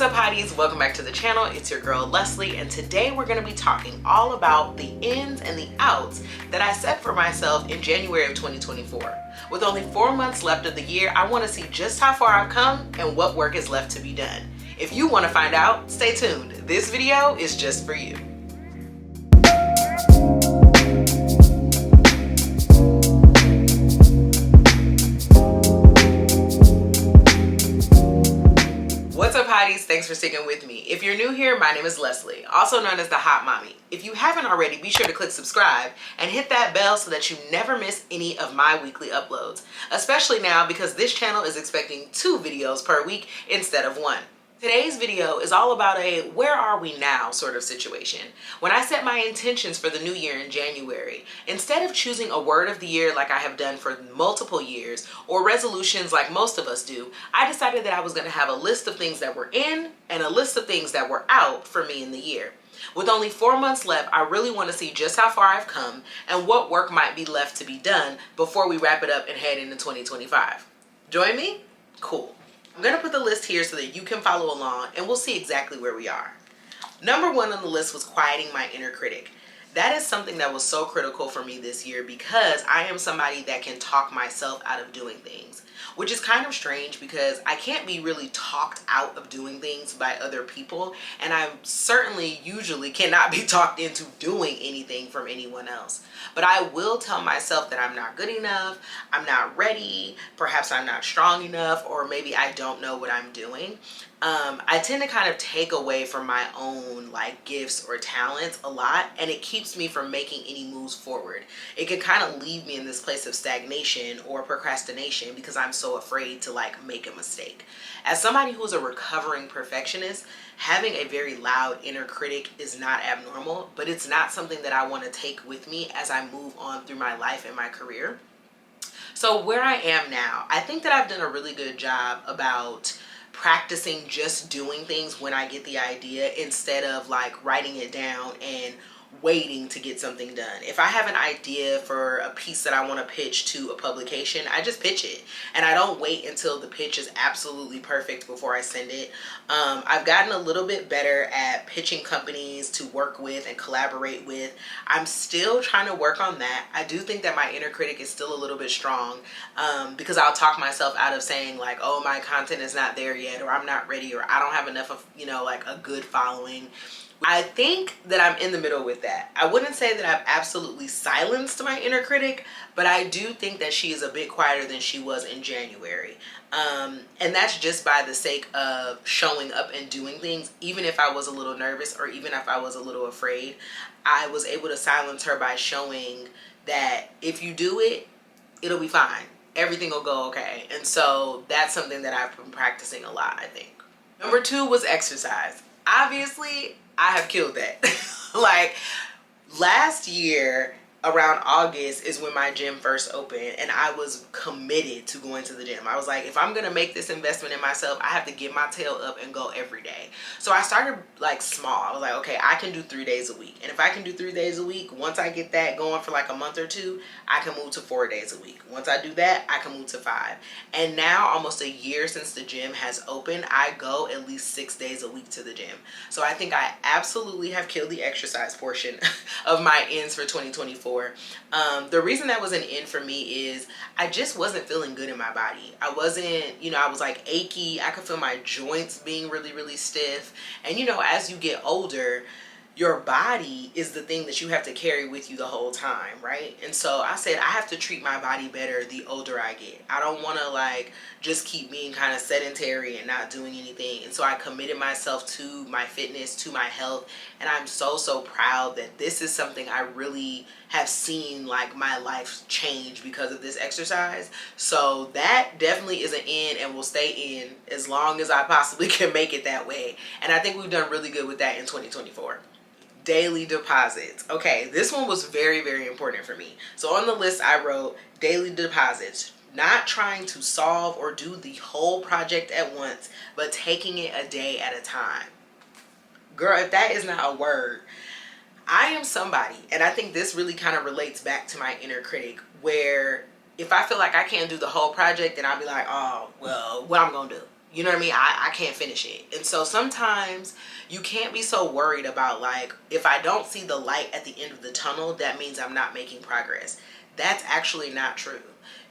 What's up, hotties? Welcome back to the channel. It's your girl Leslie, and today we're going to be talking all about the ins and the outs that I set for myself in January of 2024. With only 4 months left of the year, I want to see just how far I've come and what work is left to be done. If you want to find out, stay tuned. This video is just for you. What's up, hotties? Thanks for sticking with me. If you're new here, my name is Leslie, also known as the Hot Mommy. If you haven't already, be sure to click subscribe and hit that bell so that you never miss any of my weekly uploads, especially now because this channel is expecting 2 videos per week instead of 1. Today's video is all about a where are we now sort of situation. When I set my intentions for the new year in January, instead of choosing a word of the year like I have done for multiple years or resolutions like most of us do, I decided that I was going to have a list of things that were in and a list of things that were out for me in the year. With only 4 months left, I really want to see just how far I've come and what work might be left to be done before we wrap it up and head into 2025. Join me? Cool. I'm going to put the list here so that you can follow along and we'll see exactly where we are. Number 1 on the list was quieting my inner critic. That is something that was so critical for me this year because I am somebody that can talk myself out of doing things, which is kind of strange because I can't be really talked out of doing things by other people, and I certainly usually cannot be talked into doing anything from anyone else. But I will tell myself that I'm not good enough, I'm not ready, perhaps I'm not strong enough, or maybe I don't know what I'm doing. I tend to kind of take away from my own gifts or talents a lot, and it keeps me from making any moves forward. It can kind of leave me in this place of stagnation or procrastination because I'm so afraid to make a mistake. As somebody who's a recovering perfectionist, having a very loud inner critic is not abnormal, but it's not something that I want to take with me as I move on through my life and my career. So where I am now, I think that I've done a really good job about practicing just doing things when I get the idea instead of writing it down and waiting to get something done. If I have an idea for a piece that I want to pitch to a publication, I just pitch it and I don't wait until the pitch is absolutely perfect before I send it. I've gotten a little bit better at pitching companies to work with and collaborate with. I'm still trying to work on that. I do think that my inner critic is still a little bit strong because I'll talk myself out of saying oh, my content is not there yet, or I'm not ready, or I don't have enough of a good following. I think that I'm in the middle with that. I wouldn't say that I've absolutely silenced my inner critic, but I do think that she is a bit quieter than she was in January. And that's just by the sake of showing up and doing things. Even if I was a little nervous or even if I was a little afraid, I was able to silence her by showing that if you do it, it'll be fine. Everything will go okay. And so that's something that I've been practicing a lot, I think. Number 2 was exercise. Obviously, I have killed that. Last year around August is when my gym first opened, and I was committed to going to the gym. I was like, if I'm gonna make this investment in myself, I have to get my tail up and go every day. So I started small. I was like, okay, I can do 3 days a week, and if I can do 3 days a week, once I get that going for a month or 2, I can move to 4 days a week. Once I do that, I can move to 5. And now, almost a year since the gym has opened, I go at least 6 days a week to the gym. So I think I absolutely have killed the exercise portion of my ends for 2024. The reason that was an end for me is I just wasn't feeling good in my body. I wasn't, I was achy. I could feel my joints being really, really stiff. And as you get older, your body is the thing that you have to carry with you the whole time, right? And so I said I have to treat my body better the older I get. I don't want to just keep being kind of sedentary and not doing anything. And so I committed myself to my fitness, to my health, and I'm so proud that this is something I really have seen my life change because of this exercise. So that definitely is an in and will stay in as long as I possibly can make it that way. And I think we've done really good with that in 2024. Daily deposits. Okay, this one was very, very important for me. So on the list I wrote daily deposits, not trying to solve or do the whole project at once, but taking it a day at a time. Girl, if that is not a word, I am somebody, and I think this really kind of relates back to my inner critic, where if I feel like I can't do the whole project, then I'll be like, oh, well, what I'm gonna do? You know what I mean? I can't finish it. And so sometimes you can't be so worried about like, if I don't see the light at the end of the tunnel, that means I'm not making progress. That's actually not true.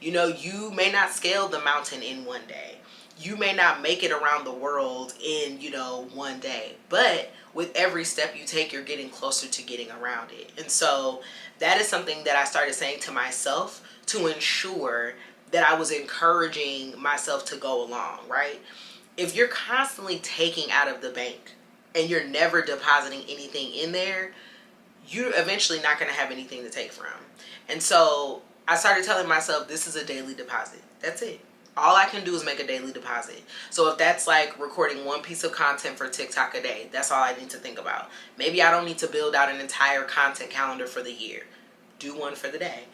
You know, you may not scale the mountain in one day. You may not make it around the world in, you know, one day. But with every step you take, you're getting closer to getting around it. And so that is something that I started saying to myself to ensure that I was encouraging myself to go along, right? If you're constantly taking out of the bank and you're never depositing anything in there, you're eventually not going to have anything to take from. And so I started telling myself, this is a daily deposit. That's it. All I can do is make a daily deposit. So if that's like recording one piece of content for TikTok a day, that's all I need to think about. Maybe I don't need to build out an entire content calendar for the year. Do one for the day.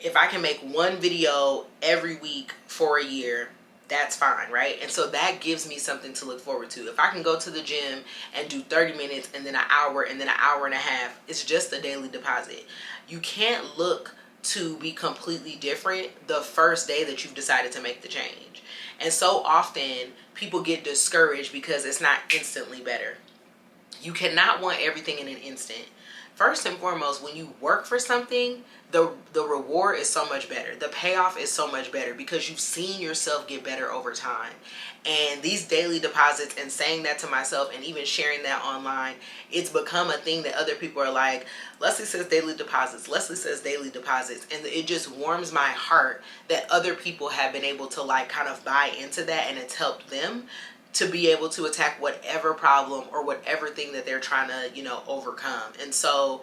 If I can make one video every week for a year, that's fine, right? And so that gives me something to look forward to. If I can go to the gym and do 30 minutes and then an hour and then an hour and a half, it's just a daily deposit. You can't look to be completely different the first day that you've decided to make the change. And so often people get discouraged because it's not instantly better. You cannot want everything in an instant. First and foremost, when you work for something, the reward is so much better. The payoff is so much better because you've seen yourself get better over time. And these daily deposits, and saying that to myself and even sharing that online, it's become a thing that other people are like, Leslie says daily deposits, Leslie says daily deposits. And it just warms my heart that other people have been able to like kind of buy into that, and it's helped them to be able to attack whatever problem or whatever thing that they're trying to, you know, overcome. And so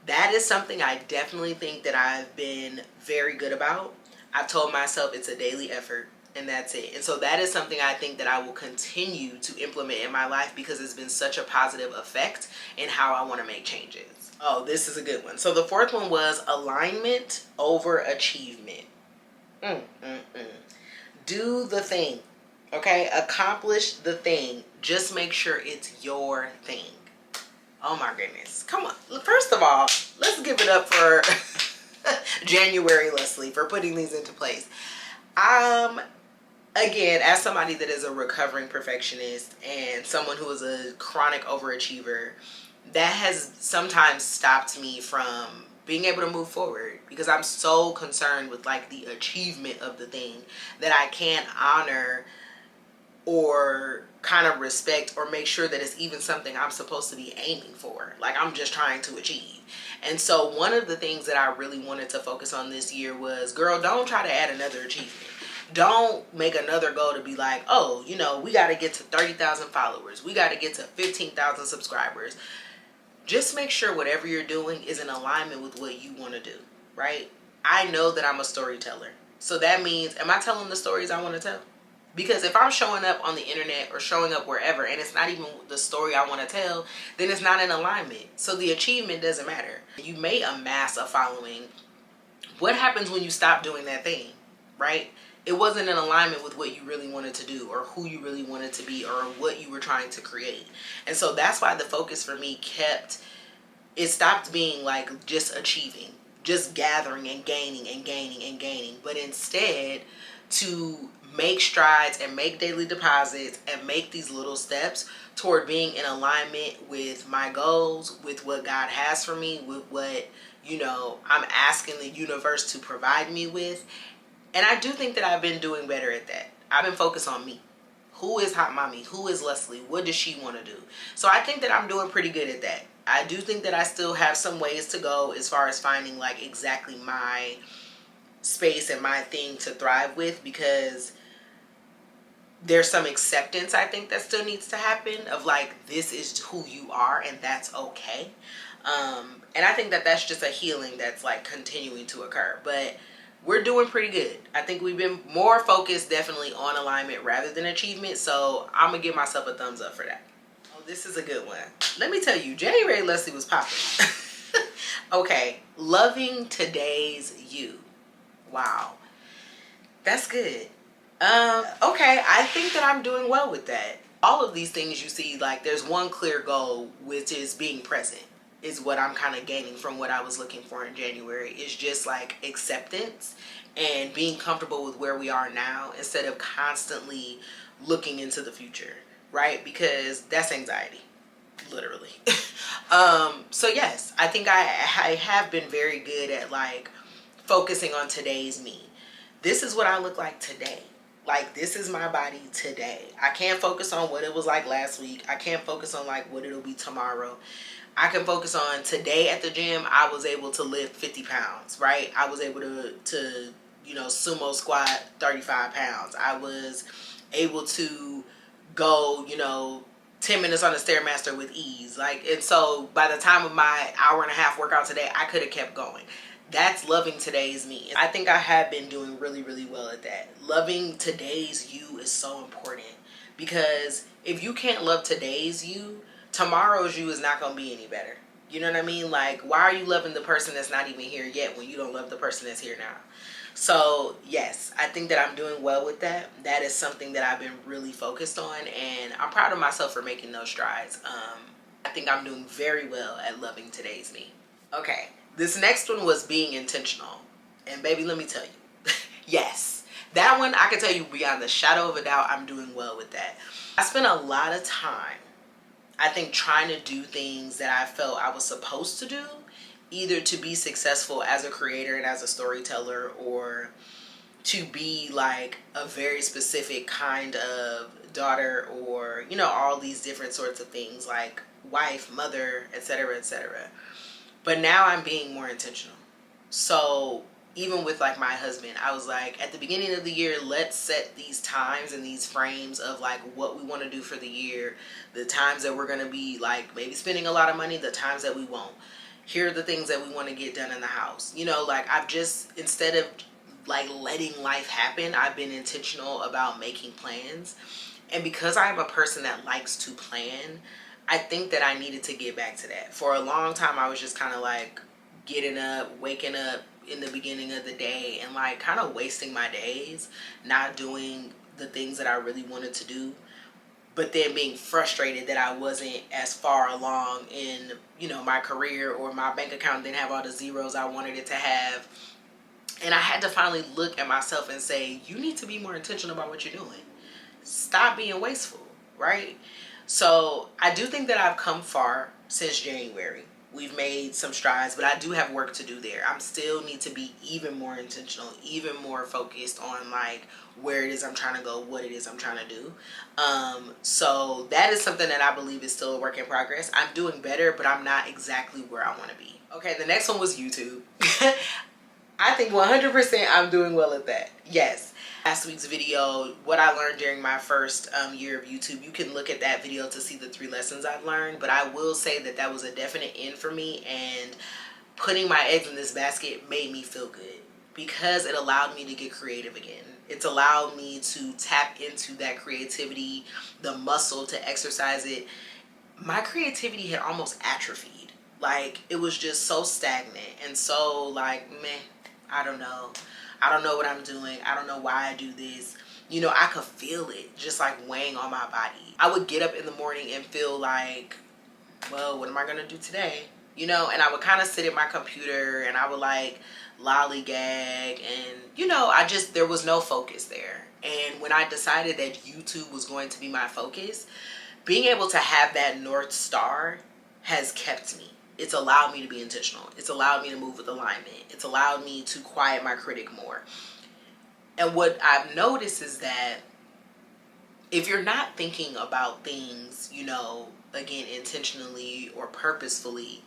that is something I definitely think that I've been very good about. I've told myself it's a daily effort, and that's it. And so that is something I think that I will continue to implement in my life because it's been such a positive effect in how I want to make changes. Oh, this is a good one. So the fourth one was alignment over achievement. Do the thing. Okay, accomplish the thing. Just make sure it's your thing. Oh my goodness. Come on. First of all, let's give it up for January Leslie for putting these into place. Again, as somebody that is a recovering perfectionist and someone who is a chronic overachiever, that has sometimes stopped me from being able to move forward because I'm so concerned with like the achievement of the thing that I can't honor or kind of respect or make sure that it's even something I'm supposed to be aiming for. Like I'm just trying to achieve. And so one of the things that I really wanted to focus on this year was, girl, don't try to add another achievement. Don't make another goal to be like, oh, you know, we got to get to 30,000 followers. We got to get to 15,000 subscribers. Just make sure whatever you're doing is in alignment with what you want to do, right? I know that I'm a storyteller. So that means, am I telling the stories I want to tell? Because if I'm showing up on the internet or showing up wherever and it's not even the story I want to tell, then it's not in alignment. So the achievement doesn't matter. You may amass a following. What happens when you stop doing that thing, right? It wasn't in alignment with what you really wanted to do or who you really wanted to be or what you were trying to create. And so that's why the focus for me it stopped being like just achieving, just gathering and gaining and gaining and gaining, but instead to make strides and make daily deposits and make these little steps toward being in alignment with my goals, with what God has for me, with what, you know, I'm asking the universe to provide me with. And I do think that I've been doing better at that. I've been focused on me. Who is Hot Mommy? Who is Leslie? What does she want to do? So I think that I'm doing pretty good at that. I do think that I still have some ways to go as far as finding like exactly my space and my thing to thrive with, because there's some acceptance I think that still needs to happen of like, this is who you are and that's okay. And I think that that's just a healing that's like continuing to occur, but we're doing pretty good. I think we've been more focused definitely on alignment rather than achievement. So I'm gonna give myself a thumbs up for that. Oh, this is a good one. Let me tell you, January Leslie was popping. Okay, loving today's you. Wow, that's good. Okay, I think that I'm doing well with that. All of these things you see, like there's one clear goal, which is being present, is what I'm kind of gaining from what I was looking for in January. Is just like acceptance and being comfortable with where we are now instead of constantly looking into the future, right? Because that's anxiety, literally. So yes, I think I have been very good at like focusing on today's me. This is what I look like today. Like, this is my body today. I can't focus on what it was like last week. I can't focus on like what it'll be tomorrow. I can focus on today at the gym. I was able to lift 50 pounds, right? I was able to you know, sumo squat 35 pounds. I was able to go, you know, 10 minutes on the Stairmaster with ease. Like, and so by the time of my hour and a half workout today, I could have kept going. That's loving today's me. I think I have been doing really, really well at that. Loving today's you is so important, because if you can't love today's you, tomorrow's you is not going to be any better. You know what I mean? Like, why are you loving the person that's not even here yet when you don't love the person that's here now? So yes, I think that I'm doing well with that. That is something that I've been really focused on, and I'm proud of myself for making those strides. I think I'm doing very well at loving today's me. Okay, this next one was being intentional. And baby, let me tell you, yes, that one I can tell you beyond the shadow of a doubt, I'm doing well with that. I spent a lot of time, I think, trying to do things that I felt I was supposed to do, either to be successful as a creator and as a storyteller, or to be like a very specific kind of daughter, or, you know, all these different sorts of things, like wife, mother, etc., etc. But now I'm being more intentional. So even with like my husband, I was like, at the beginning of the year, let's set these times and these frames of like what we want to do for the year, the times that we're going to be like maybe spending a lot of money, the times that we won't. Here are the things that we want to get done in the house. You know, like I've just, instead of like letting life happen, I've been intentional about making plans. And because I'm a person that likes to plan, I think that I needed to get back to that. For a long time, I was just kind of like getting up, waking up in the beginning of the day and like kind of wasting my days, not doing the things that I really wanted to do. But then being frustrated that I wasn't as far along in, you know, my career, or my bank account didn't have all the zeros I wanted it to have. And I had to finally look at myself and say, you need to be more intentional about what you're doing. Stop being wasteful, right? So I do think that I've come far since January. We've made some strides, but I do have work to do there. I still need to be even more intentional, even more focused on like where it is I'm trying to go, what it is I'm trying to do. So that is something that I believe is still a work in progress. I'm doing better, but I'm not exactly where I want to be. Okay, the next one was YouTube. I think 100% I'm doing well at that. Yes. Last week's video, what I learned during my first year of YouTube, you can look at that video to see the 3 lessons I've learned. But I will say that that was a definite in for me, and putting my eggs in this basket made me feel good, because it allowed me to get creative again. It's allowed me to tap into that creativity, the muscle to exercise it. My creativity had almost atrophied. Like, it was just so stagnant and so like, meh, I don't know. I don't know what I'm doing. I don't know why I do this. You know, I could feel it just like weighing on my body. I would get up in the morning and feel like, well, what am I going to do today? You know, and I would kind of sit at my computer and I would like lollygag, and, you know, there was no focus there. And when I decided that YouTube was going to be my focus, being able to have that North Star has kept me. It's allowed me to be intentional. It's allowed me to move with alignment. It's allowed me to quiet my critic more. And what I've noticed is that if you're not thinking about things, you know, again, intentionally or purposefully,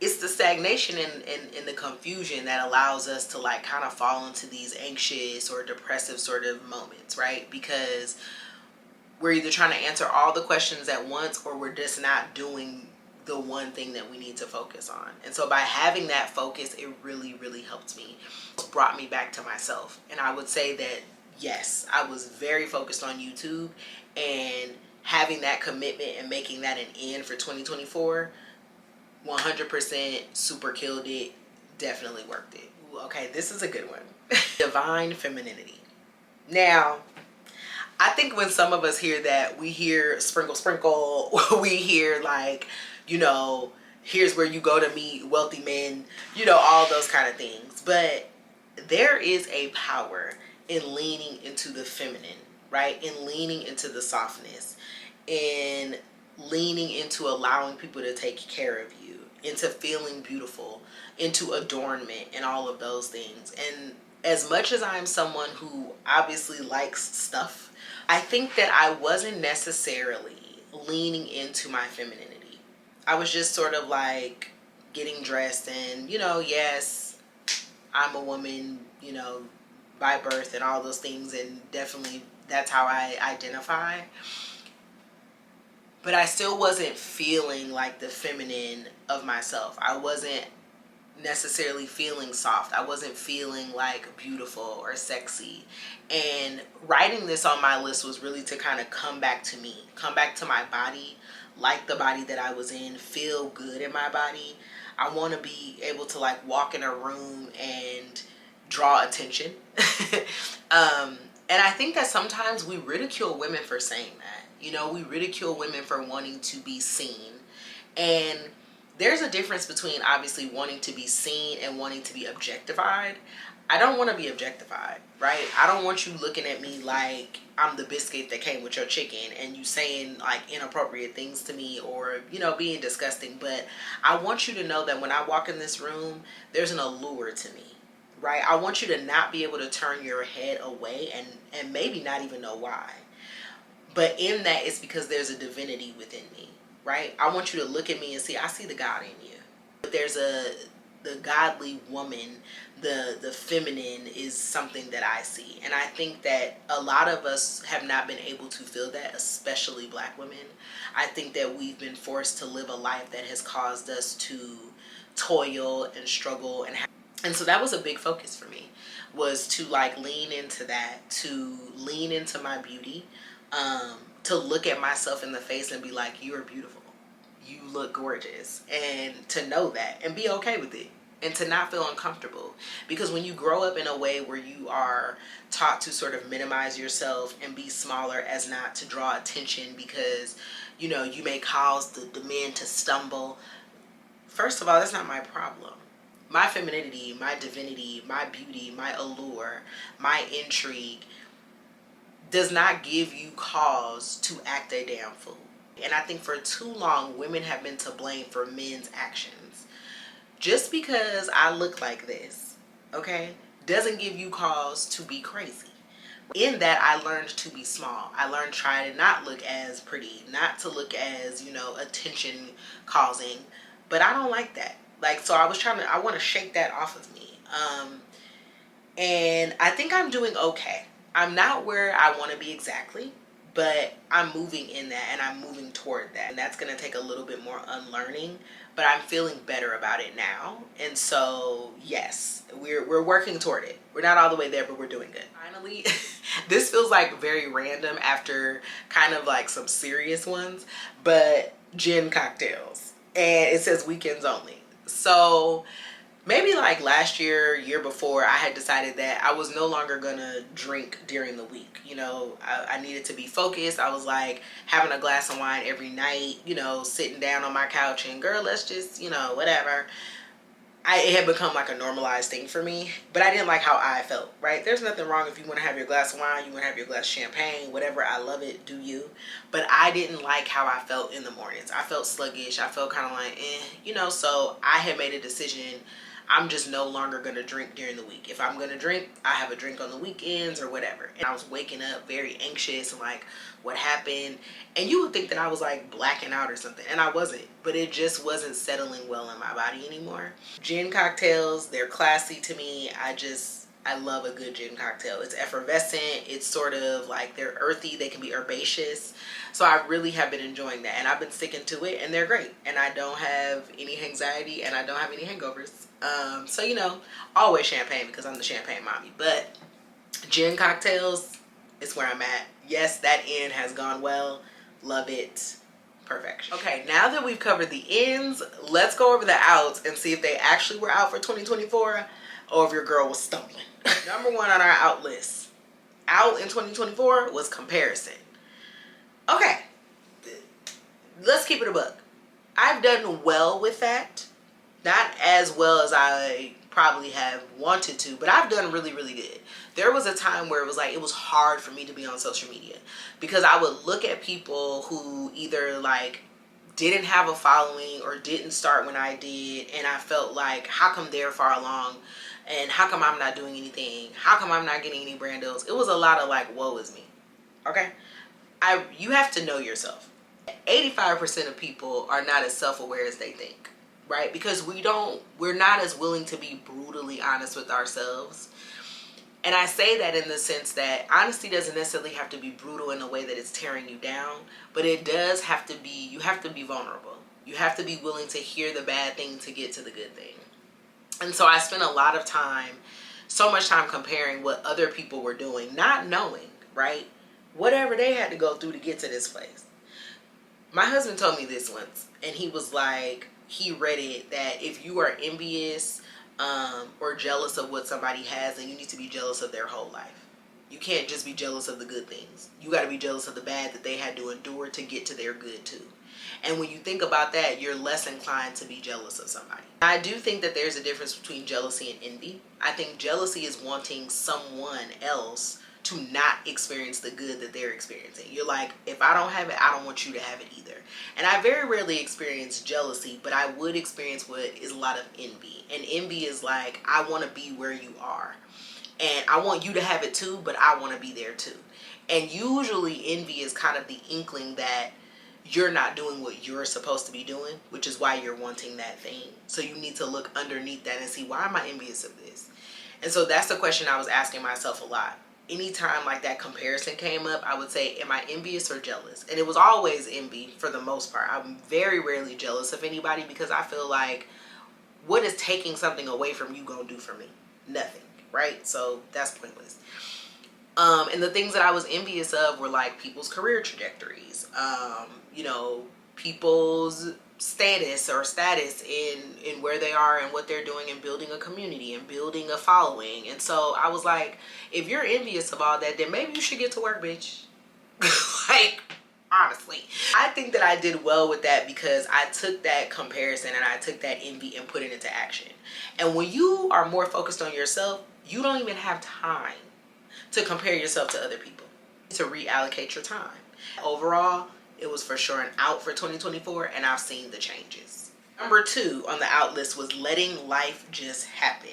it's the stagnation and the confusion that allows us to like kind of fall into these anxious or depressive sort of moments, right? Because we're either trying to answer all the questions at once, or we're just not doing the one thing that we need to focus on. And so by having that focus, it really, really helped me. It brought me back to myself. And I would say that, yes, I was very focused on YouTube, and having that commitment and making that an end for 2024, 100% super killed it. Definitely worked it. Ooh, okay, this is a good one. Divine femininity. Now, I think when some of us hear that, we hear sprinkle, sprinkle. We hear like, you know, here's where you go to meet wealthy men, you know, all those kind of things. But there is a power in leaning into the feminine, right? In leaning into the softness, in leaning into allowing people to take care of you, into feeling beautiful, into adornment, and all of those things. And as much as I'm someone who obviously likes stuff, I think that I wasn't necessarily leaning into my femininity. I was just sort of like getting dressed and, you know, yes, I'm a woman, you know, by birth and all those things, and definitely that's how I identify. But I still wasn't feeling like the feminine of myself. I wasn't necessarily feeling soft. I wasn't feeling like beautiful or sexy. And writing this on my list was really to kind of come back to me, come back to my body, like the body that I was in, feel good in my body. I want to be able to like walk in a room and draw attention. And I think that sometimes we ridicule women for saying that. You know, we ridicule women for wanting to be seen. And there's a difference between obviously wanting to be seen and wanting to be objectified. I don't want to be objectified, right? I don't want you looking at me like I'm the biscuit that came with your chicken and you saying like inappropriate things to me or, you know, being disgusting. But I want you to know that when I walk in this room, there's an allure to me, right? I want you to not be able to turn your head away and maybe not even know why. But in that, it's because there's a divinity within me, right? I want you to look at me and see, I see the God in you. But there's the godly woman, the feminine is something that I see. And I think that a lot of us have not been able to feel that, especially Black women. I think that we've been forced to live a life that has caused us to toil and struggle. And so that was a big focus for me, was to like lean into that, to lean into my beauty, to look at myself in the face and be like, you are beautiful. You look gorgeous. And to know that and be okay with it and to not feel uncomfortable. Because when you grow up in a way where you are taught to sort of minimize yourself and be smaller as not to draw attention because, you know, you may cause the men to stumble. First of all, that's not my problem. My femininity, my divinity, my beauty, my allure, my intrigue does not give you cause to act a damn fool. And I think for too long, women have been to blame for men's actions. Just because I look like this, okay, doesn't give you cause to be crazy. In that, I learned to be small. I learned to try to not look as pretty, not to look as, you know, attention causing. But I don't like that. Like, so I want to shake that off of me. And I think I'm doing okay. I'm not where I want to be exactly, but I'm moving in that and I'm moving toward that. And that's going to take a little bit more unlearning, but I'm feeling better about it now. And so, yes, we're working toward it. We're not all the way there, but we're doing good. Finally, this feels like very random after kind of like some serious ones, but gin cocktails. And it says weekends only. So maybe like last year, year before, I had decided that I was no longer gonna drink during the week. You know, I needed to be focused. I was like having a glass of wine every night, you know, sitting down on my couch and girl, let's just, you know, whatever. It had become like a normalized thing for me, but I didn't like how I felt, right? There's nothing wrong if you want to have your glass of wine, you want to have your glass of champagne, whatever. I love it, do you. But I didn't like how I felt in the mornings. I felt sluggish. I felt kind of like, you know, so I had made a decision. I'm just no longer going to drink during the week. If I'm going to drink, I have a drink on the weekends or whatever. And I was waking up very anxious and like, what happened? And you would think that I was like blacking out or something. And I wasn't. But it just wasn't settling well in my body anymore. Gin cocktails, they're classy to me. I love a good gin cocktail. It's effervescent. It's sort of like they're earthy. They can be herbaceous. So I really have been enjoying that. And I've been sticking to it. And they're great. And I don't have any anxiety. And I don't have any hangovers. So, you know, always champagne because I'm the champagne mommy. But gin cocktails is where I'm at. Yes, that in has gone well. Love it. Perfection. Okay, now that we've covered the ins, let's go over the outs and see if they actually were out for 2024 or if your girl was stumbling. Number one on our out list, out in 2024 was comparison. Okay, let's keep it a buck. I've done well with that. Not as well as I probably have wanted to, but I've done really, really good. There was a time where it was like, it was hard for me to be on social media because I would look at people who either like didn't have a following or didn't start when I did, and I felt like, how come they're far along and how come I'm not doing anything? How come I'm not getting any brand deals? It was a lot of like, woe is me. Okay? You have to know yourself. 85% of people are not as self-aware as they think, right? Because we're not as willing to be brutally honest with ourselves. And I say that in the sense that honesty doesn't necessarily have to be brutal in a way that it's tearing you down, but it does have to be, you have to be vulnerable. You have to be willing to hear the bad thing to get to the good thing. And so I spent a lot of time, so much time comparing what other people were doing, not knowing, right? Whatever they had to go through to get to this place. My husband told me this once, and he was like, he read it, that if you are envious or jealous of what somebody has, then you need to be jealous of their whole life. You can't just be jealous of the good things. You got to be jealous of the bad that they had to endure to get to their good too. And when you think about that, you're less inclined to be jealous of somebody. I do think that there's a difference between jealousy and envy. I think jealousy is wanting someone else to not experience the good that they're experiencing. You're like, if I don't have it, I don't want you to have it either. And I very rarely experience jealousy, but I would experience what is a lot of envy. And envy is like, I want to be where you are. And I want you to have it too, but I want to be there too. And usually envy is kind of the inkling that you're not doing what you're supposed to be doing, which is why you're wanting that thing. So you need to look underneath that and see, why am I envious of this? And so that's the question I was asking myself a lot. Anytime like that comparison came up, I would say, am I envious or jealous? And it was always envy for the most part. I'm very rarely jealous of anybody because I feel like, what is taking something away from you gonna do for me? Nothing, right? So that's pointless. And the things that I was envious of were like people's career trajectories, you know, people's status in where they are and what they're doing and building a community and building a following. And so I was like, if you're envious of all that, then maybe you should get to work, bitch. Like, honestly, I think that I did well with that because I took that comparison and I took that envy and put it into action. And when you are more focused on yourself, you don't even have time to compare yourself to other people, to reallocate your time. Overall, it was for sure an out for 2024, and I've seen the changes. Number 2 on the out list was letting life just happen.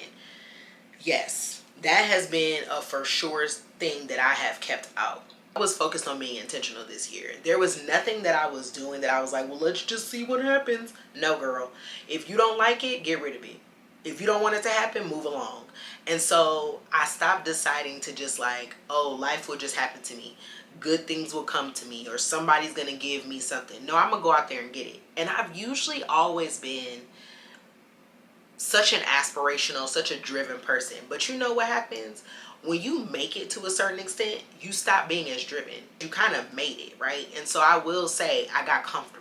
Yes, that has been a for sure thing that I have kept out. I was focused on being intentional this year. There was nothing that I was doing that I was like, well, let's just see what happens. No, girl. If you don't like it, get rid of it. If you don't want it to happen, move along. And so I stopped deciding to just like, oh, life will just happen to me. Good things will come to me, or somebody's going to give me something. No, I'm going to go out there and get it. And I've usually always been such an aspirational, such a driven person. But you know what happens? When you make it to a certain extent, you stop being as driven. You kind of made it, right? And so I will say I got comfortable.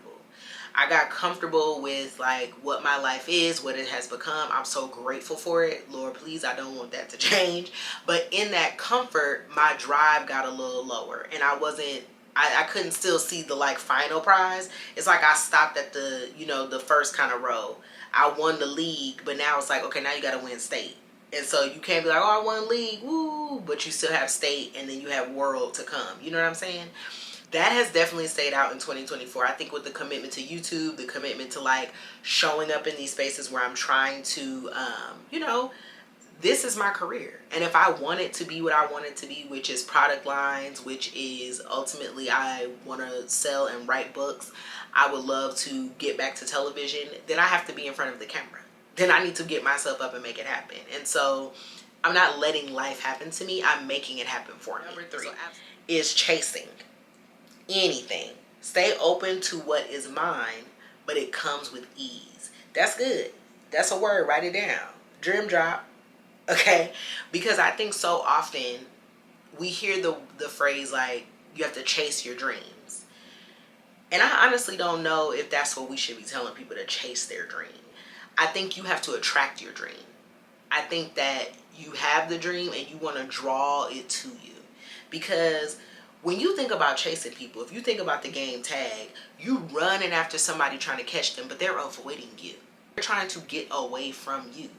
I got comfortable with like what my life is, what it has become. I'm so grateful for it. Lord, please, I don't want that to change. But in that comfort, my drive got a little lower, and I couldn't still see the like final prize. It's like I stopped at the, you know, the first kind of row. I won the league, but now it's like, okay, now you got to win state. And so you can't be like, oh, I won league, woo, but you still have state, and then you have world to come. You know what I'm saying? That has definitely stayed out in 2024. I think with the commitment to YouTube, the commitment to like showing up in these spaces where I'm trying to, you know, this is my career. And if I want it to be what I want it to be, which is product lines, which is ultimately I want to sell and write books, I would love to get back to television, then I have to be in front of the camera. Then I need to get myself up and make it happen. And so I'm not letting life happen to me. I'm making it happen for me. Number 3 is chasing anything. Stay open to what is mine, but it comes with ease. That's good. That's a word. Write it down. Dream drop. Okay? Because I think so often we hear the phrase like, you have to chase your dreams. And I honestly don't know if that's what we should be telling people, to chase their dream. I think you have to attract your dream. I think that you have the dream and you want to draw it to you. Because when you think about chasing people, if you think about the game tag, you running after somebody trying to catch them, but they're avoiding you. They're trying to get away from you.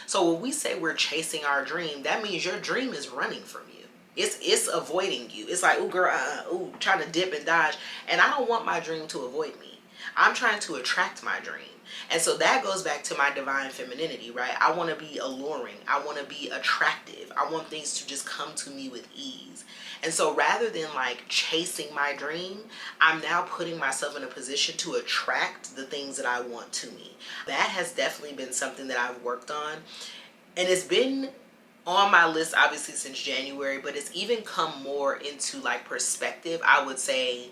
So when we say we're chasing our dream, that means your dream is running from you. It's avoiding you. It's like, ooh, girl, ooh, trying to dip and dodge. And I don't want my dream to avoid me. I'm trying to attract my dream. And so that goes back to my divine femininity, right? I want to be alluring. I want to be attractive. I want things to just come to me with ease. And so rather than like chasing my dream, I'm now putting myself in a position to attract the things that I want to me. That has definitely been something that I've worked on. And it's been on my list obviously since January, but it's even come more into like perspective, I would say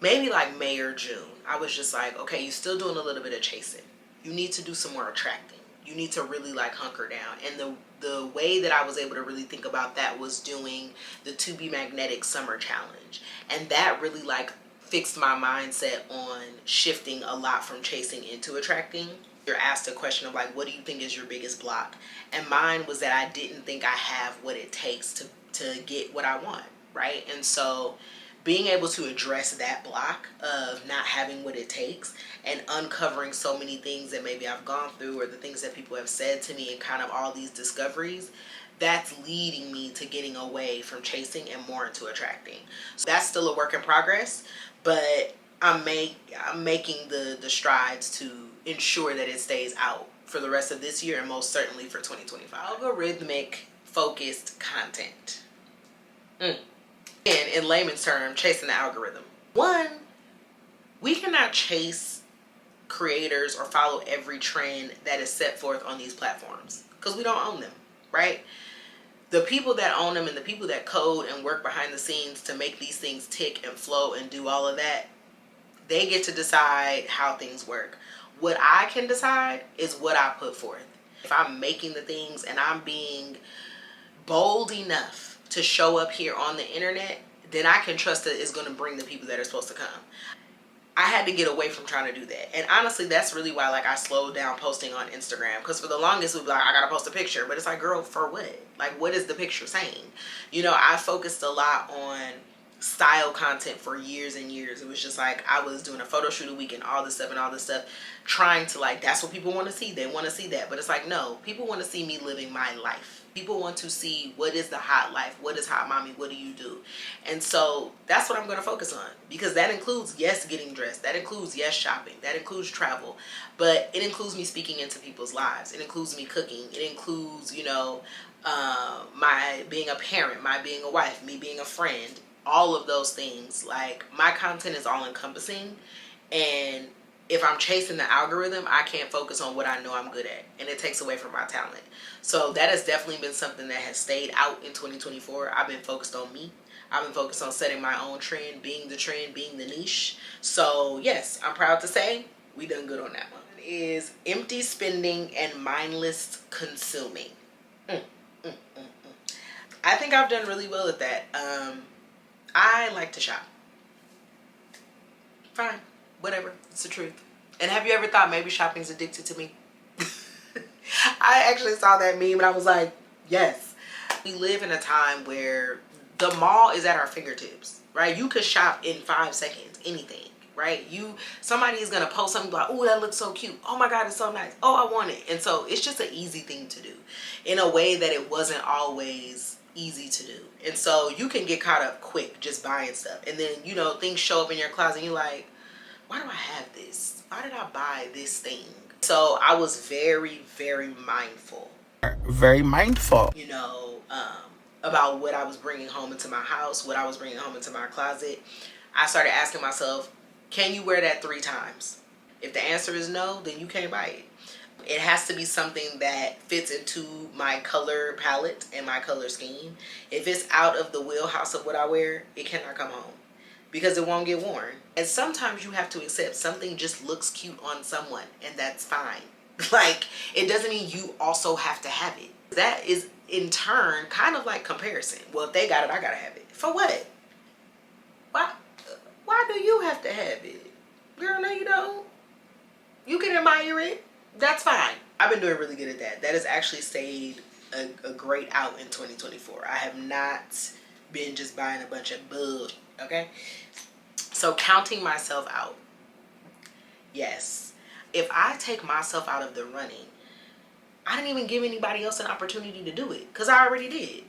maybe like May or June. I was just like, okay, you're still doing a little bit of chasing. You need to do some more attracting. You need to really like hunker down. And the way that I was able to really think about that was doing the To Be Magnetic Summer Challenge. And that really like fixed my mindset on shifting a lot from chasing into attracting. You're asked a question of like, what do you think is your biggest block? And mine was that I didn't think I have what it takes to get what I want, right? And so being able to address that block of not having what it takes and uncovering so many things that maybe I've gone through or the things that people have said to me and kind of all these discoveries, that's leading me to getting away from chasing and more into attracting. So that's still a work in progress, but I'm making the strides to ensure that it stays out for the rest of this year and most certainly for 2025. Algorithmic focused content. And in layman's term, chasing the algorithm. One, we cannot chase creators or follow every trend that is set forth on these platforms because we don't own them, right? The people that own them and the people that code and work behind the scenes to make these things tick and flow and do all of that, they get to decide how things work. What I can decide is what I put forth. If I'm making the things and I'm being bold enough to show up here on the internet, then I can trust that it's going to bring the people that are supposed to come. I had to get away from trying to do that. And honestly, that's really why like I slowed down posting on Instagram. Because for the longest, we'd be like, I got to post a picture. But it's like, girl, for what? Like, what is the picture saying? You know, I focused a lot on style content for years and years. It was just like I was doing a photo shoot a week and all this stuff, trying to like, that's what people want to see. They want to see that. But it's like, no, people want to see me living my life. People want to see what is the hot life, what is hot mommy, what do you do? And so that's what I'm going to focus on, because that includes, yes, getting dressed, that includes, yes, shopping, that includes travel, but it includes me speaking into people's lives. It includes me cooking. It includes, you know, my being a parent, my being a wife, me being a friend, all of those things. Like, my content is all encompassing, and if I'm chasing the algorithm, I can't focus on what I know I'm good at, and it takes away from my talent. So that has definitely been something that has stayed out in 2024. I've been focused on me. I've been focused on setting my own trend, being the niche. So yes, I'm proud to say we done good on that one. It is empty spending and mindless consuming. I think I've done really well at that. I like to shop. Fine, whatever, it's the truth. And have you ever thought maybe shopping's addicted to me? I actually saw that meme and I was like, yes. We live in a time where the mall is at our fingertips, right? You could shop in 5 seconds, anything, right? Somebody is gonna post something like, oh, that looks so cute. Oh my God, it's so nice. Oh, I want it. And so it's just an easy thing to do in a way that it wasn't always easy to do. And so you can get caught up quick just buying stuff. And then, you know, things show up in your closet and you're like, why do I have this? Why did I buy this thing? So I was very, very mindful. Very mindful. You know, about what I was bringing home into my house, what I was bringing home into my closet. I started asking myself, can you wear that 3 times? If the answer is no, then you can't buy it. It has to be something that fits into my color palette and my color scheme. If it's out of the wheelhouse of what I wear, it cannot come home, because it won't get worn. And sometimes you have to accept something just looks cute on someone, and that's fine. Like, it doesn't mean you also have to have it. That is in turn kind of like comparison. Well, if they got it, I gotta have it. For what? Why do you have to have it? Girl, no you don't. You can admire it. That's fine. I've been doing really good at that. That has actually stayed a great out in 2024. I have not been just buying a bunch of bullshit, okay? So counting myself out. Yes. If I take myself out of the running, I didn't even give anybody else an opportunity to do it because I already did.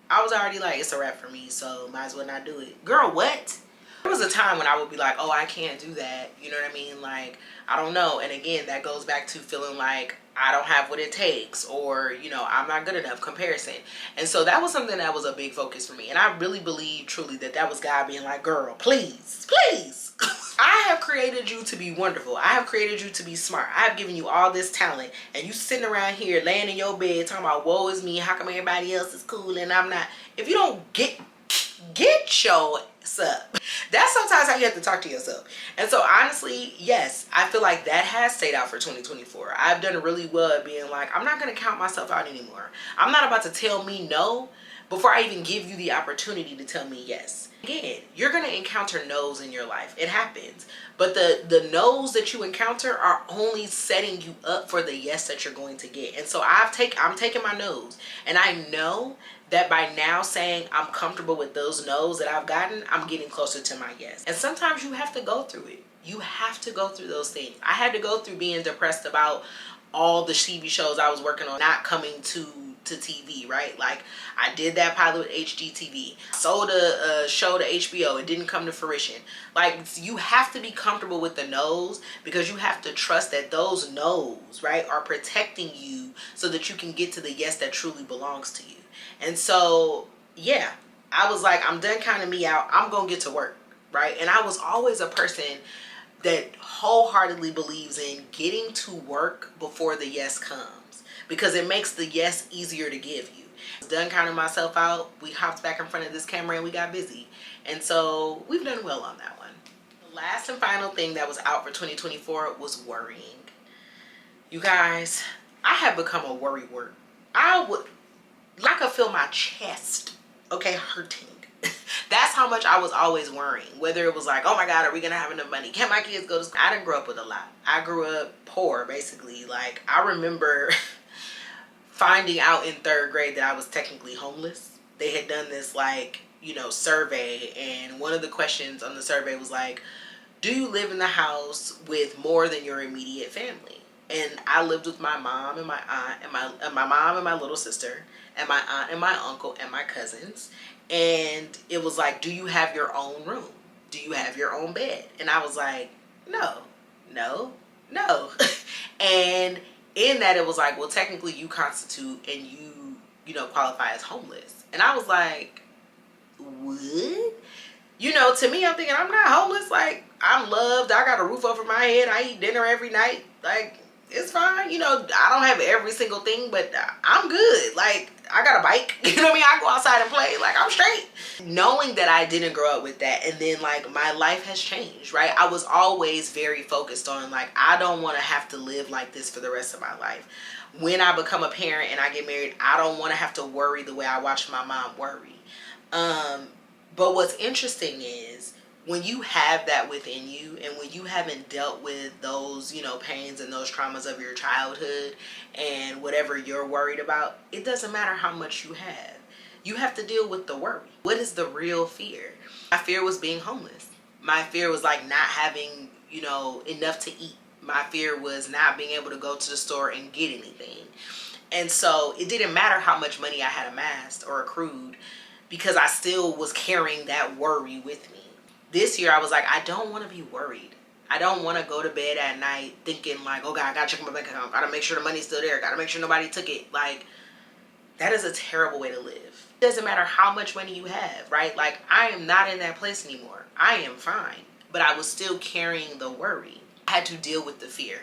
I was already like, it's a wrap for me, so might as well not do it. Girl, what? There was a time when I would be like, oh, I can't do that. You know what I mean? Like, I don't know. And again, that goes back to feeling like I don't have what it takes, or, you know, I'm not good enough, comparison. And so that was something that was a big focus for me. And I really believe truly that that was God being like, girl, please, please. I have created you to be wonderful. I have created you to be smart. I have given you all this talent. And you sitting around here laying in your bed talking about, woe is me. How come everybody else is cool and I'm not? If you don't get your ass up. That's sometimes how you have to talk to yourself. And so honestly, yes, I feel like that has stayed out for 2024. I've done really well at being like, I'm not going to count myself out anymore. I'm not about to tell me no before I even give you the opportunity to tell me yes. Again, you're going to encounter no's in your life. It happens. But the no's that you encounter are only setting you up for the yes that you're going to get. And so I'm taking my no's. And I know that by now saying I'm comfortable with those no's that I've gotten, I'm getting closer to my yes. And sometimes you have to go through it. You have to go through those things. I had to go through being depressed about all the TV shows I was working on not coming to TV, right? Like, I did that pilot with HGTV, sold a show to HBO, it didn't come to fruition. Like, you have to be comfortable with the no's, because you have to trust that those no's, right, are protecting you so that you can get to the yes that truly belongs to you. And so, yeah, I was like, I'm done counting me out. I'm gonna get to work, right? And I was always a person that wholeheartedly believes in getting to work before the yes comes, because it makes the yes easier to give you. I was done counting myself out. We hopped back in front of this camera and we got busy. And so we've done well on that one. The last and final thing that was out for 2024 was worrying. You guys, I have become a worry word. I could feel my chest, okay, hurting. That's how much I was always worrying. Whether it was like, oh my God, are we gonna have enough money? Can my kids go to school? I didn't grow up with a lot. I grew up poor, basically. Like, I remember finding out in 3rd grade that I was technically homeless. They had done this, like, you know, survey, and one of the questions on the survey was like, do you live in the house with more than your immediate family? And I lived with my mom and my aunt and my mom and my little sister and my aunt and my uncle and my cousins. And it was like, do you have your own room? Do you have your own bed? And I was like, no. And in that, it was like, well, technically you constitute and you know, qualify as homeless. And I was like, what? You know, to me, I'm thinking, I'm not homeless. Like, I'm loved. I got a roof over my head. I eat dinner every night. Like, it's fine. You know, I don't have every single thing, but I'm good. Like, I got a bike. You know what I mean? I go outside and play. Like, I'm straight. Knowing that I didn't grow up with that, and then, like, my life has changed, right? I was always very focused on, like, I don't want to have to live like this for the rest of my life. When I become a parent and I get married, I don't want to have to worry the way I watched my mom worry. But what's interesting is, when you have that within you, and when you haven't dealt with those, you know, pains and those traumas of your childhood and whatever you're worried about, it doesn't matter how much you have. You have to deal with the worry. What is the real fear? My fear was being homeless. My fear was like not having, you know, enough to eat. My fear was not being able to go to the store and get anything. And so it didn't matter how much money I had amassed or accrued, because I still was carrying that worry with me. This year I was like, I don't want to be worried. I don't want to go to bed at night thinking like, oh God, I gotta check my bank account. Gotta make sure the money's still there. Gotta make sure nobody took it. Like, that is a terrible way to live. It doesn't matter how much money you have, right? Like, I am not in that place anymore. I am fine. But I was still carrying the worry. I had to deal with the fear.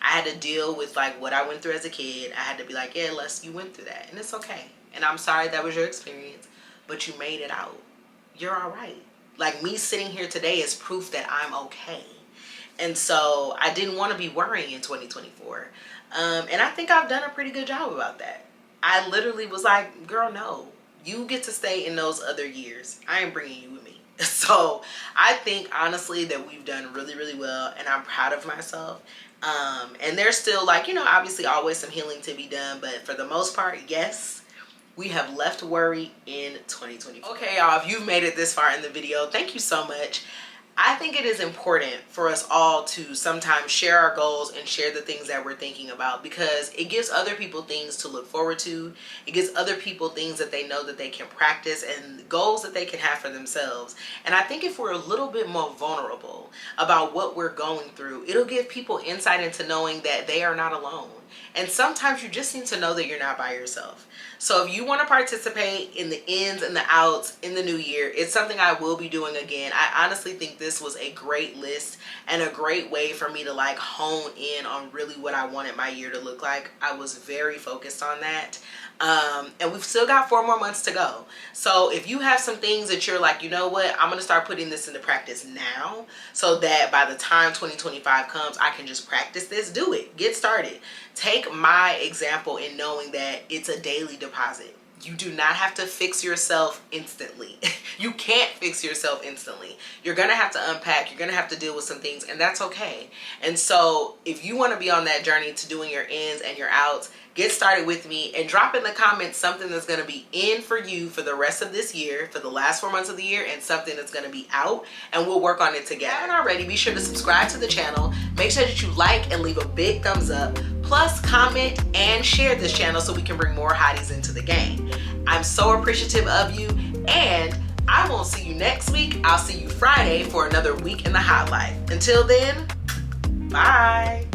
I had to deal with like what I went through as a kid. I had to be like, yeah, Les, you went through that. And it's okay. And I'm sorry that was your experience, but you made it out. You're all right. Like, me sitting here today is proof that I'm okay. And so I didn't want to be worrying in 2024. And I think I've done a pretty good job about that. I literally was like, girl, no. You get to stay in those other years. I am bringing you with me. So I think, honestly, that we've done really, really well. And I'm proud of myself. And there's still, like, you know, obviously always some healing to be done. But for the most part, yes. We have left worry in 2024. Okay, y'all, if you've made it this far in the video, thank you so much. I think it is important for us all to sometimes share our goals and share the things that we're thinking about, because it gives other people things to look forward to. It gives other people things that they know that they can practice and goals that they can have for themselves. And I think if we're a little bit more vulnerable about what we're going through, it'll give people insight into knowing that they are not alone. And sometimes you just need to know that you're not by yourself. So if you want to participate in the ins and the outs in the new year, it's something I will be doing again. I honestly think this was a great list and a great way for me to like hone in on really what I wanted my year to look like. I was very focused on that. And we've still got 4 more months to go. So if you have some things that you're like, you know what, I'm going to start putting this into practice now so that by the time 2025 comes, I can just practice this, do it, get started. Take my example in knowing that it's a daily deposit. You do not have to fix yourself instantly. You can't fix yourself instantly. You're going to have to unpack. You're going to have to deal with some things, and that's okay. And so if you want to be on that journey to doing your ins and your outs, get started with me and drop in the comments something that's going to be in for you for the rest of this year, for the last 4 months of the year, and something that's going to be out, and we'll work on it together. If you haven't already, be sure to subscribe to the channel. Make sure that you like and leave a big thumbs up. Plus, comment and share this channel so we can bring more hotties into the game. I'm so appreciative of you, and I won't see you next week. I'll see you Friday for another week in the hot life. Until then, bye.